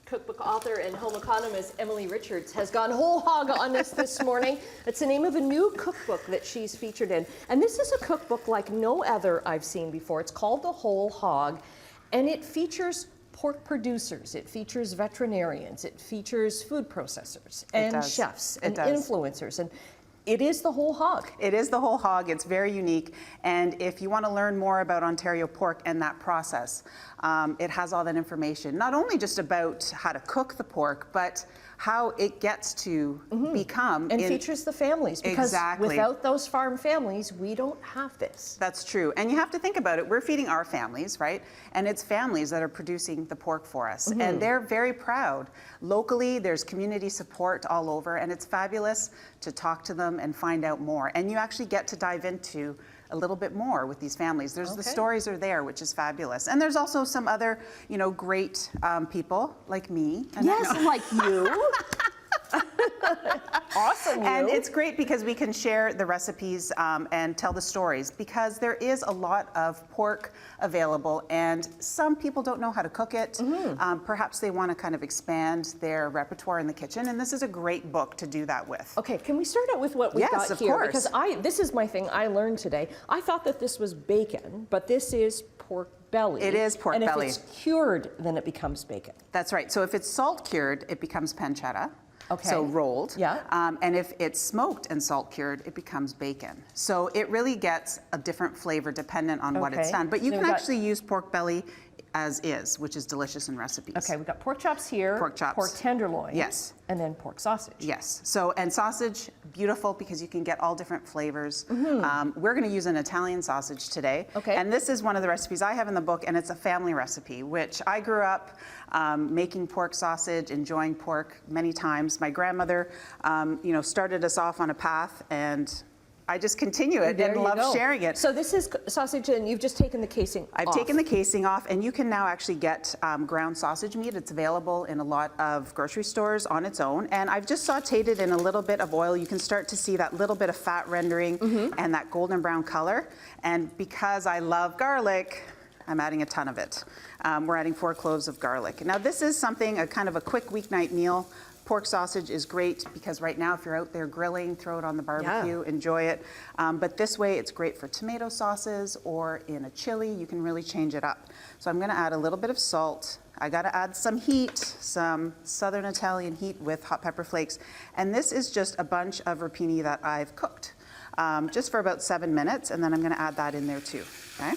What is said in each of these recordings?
cookbook author and home economist Emily Richards has gone whole hog on us this morning. It's the name of a new cookbook that she's featured in. And this is a cookbook like no other I've seen before. It's called The Whole Hog, and it features pork producers, it features veterinarians, it features food processors and chefs and influencers. And it is the whole hog. It is the whole hog. It's very unique. And if you want to learn more about Ontario pork and that process, it has all that information. Not only just about how to cook the pork, but how it gets to become. And features the families. Because without those farm families, we don't have this. That's true. And you have to think about it. We're feeding our families, right? And it's families that are producing the pork for us. And they're very proud. Locally, there's community support all over, and it's fabulous to talk to them and find out more. And you actually get to dive into a little bit more with these families. There's the stories are there, which is fabulous. And there's also some other, you know, great people like me. And like you. Awesome. And it's great because we can share the recipes and tell the stories, because there is a lot of pork available and some people don't know how to cook it. Perhaps they want to kind of expand their repertoire in the kitchen, and this is a great book to do that with. Okay, can we start out with what we got here? Course. Because this is my thing I learned today. I thought that this was bacon, but this is pork belly. It is pork belly. And if it's cured, then it becomes bacon. That's right. So if it's salt cured, it becomes pancetta. Okay. So rolled. Yeah. And if it's smoked and salt cured, it becomes bacon. So it really gets a different flavor dependent on what it's done. But you can actually use pork belly as is, which is delicious in recipes. Okay, we've got pork chops here. Pork chops. Pork tenderloin. Yes. And then pork sausage. Yes. So, and sausage, beautiful because you can get all different flavors. We're going to use an Italian sausage today. Okay. And this is one of the recipes I have in the book, and it's a family recipe, which I grew up making pork sausage, enjoying pork many times. My grandmother, you know, started us off on a path, and I just continue it and love sharing it. So this is sausage, and you've just taken the casing off. I've taken the casing off, and you can now actually get ground sausage meat. It's available in a lot of grocery stores on its own, and I've just sauteed it in a little bit of oil. You can start to see that little bit of fat rendering and that golden brown color. And because I love garlic, I'm adding a ton of it. We're adding 4 cloves of garlic. Now this is something, a kind of a quick weeknight meal. Pork sausage is great because right now if you're out there grilling, throw it on the barbecue, enjoy it. But this way it's great for tomato sauces or in a chili. You can really change it up. So I'm going to add a little bit of salt. I got to add some heat, some Southern Italian heat with hot pepper flakes. And this is just a bunch of rapini that I've cooked just for about 7 minutes, and then I'm going to add that in there too. Okay.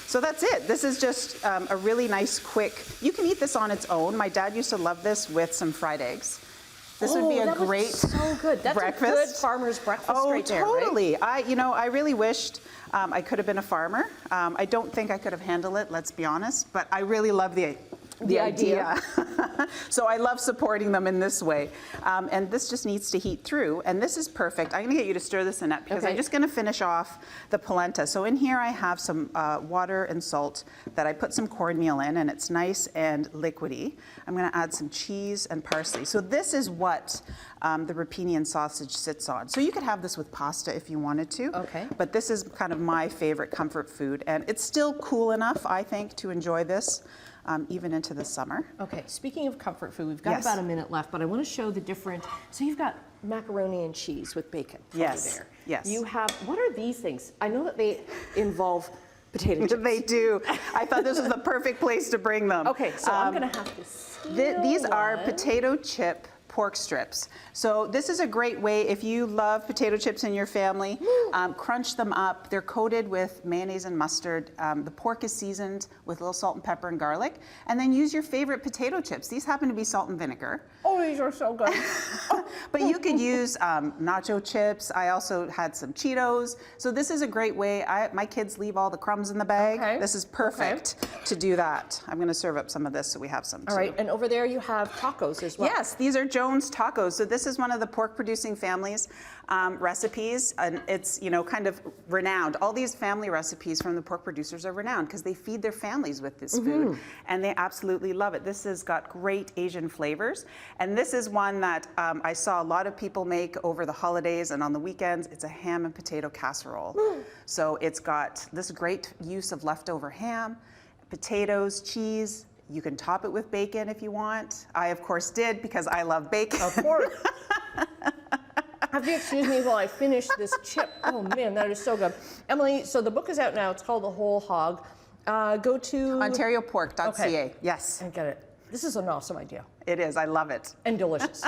So that's it. This is just a really nice, quick, you can eat this on its own. My dad used to love this with some fried eggs. This would be a great so good. That's breakfast. A good farmer's breakfast right there, right? Totally. I really wished I could have been a farmer. I don't think I could have handled it, let's be honest, but I really love the idea. So I love supporting them in this way. And this just needs to heat through. And this is perfect. I'm going to get you to stir this in it because I'm just going to finish off the polenta. So in here I have some water and salt that I put some cornmeal in, and it's nice and liquidy. I'm going to add some cheese and parsley. So this is what the rapini and sausage sits on. So you could have this with pasta if you wanted to. Okay. But this is kind of my favorite comfort food. And it's still cool enough, I think, to enjoy this. Even into the summer. Okay, speaking of comfort food, we've got about a minute left, but I want to show the different, so you've got macaroni and cheese with bacon. There. Yes. You have, what are these things? I know that they involve potato chips. They do. I thought this was the perfect place to bring them. Okay, so I'm going to have to steal These are potato chip pork strips. So this is a great way if you love potato chips in your family, crunch them up. They're coated with mayonnaise and mustard. The pork is seasoned with a little salt and pepper and garlic, and then use your favorite potato chips. These happen to be salt and vinegar. Oh, these are so good. But you could use nacho chips. I also had some Cheetos. So this is a great way. My kids leave all the crumbs in the bag. This is perfect to do that. I'm going to serve up some of this so we have some too. All right, and over there you have tacos as well. Yes, these are Jones tacos. So this is one of the pork producing families recipes, and it's, you know, kind of renowned. All these family recipes from the pork producers are renowned because they feed their families with this food, and they absolutely love it. This has got great Asian flavors, and this is one that I saw a lot of people make over the holidays and on the weekends. It's a ham and potato casserole. So it's got this great use of leftover ham, potatoes, cheese, You can top it with bacon if you want. I, of course, did because I love bacon. Of course. Have to excuse me while I finish this chip. Oh man, that is so good. Emily, so the book is out now. It's called The Whole Hog. Go to OntarioPork.ca. Okay. Yes. And get it. This is an awesome idea. It is. I love it. And delicious.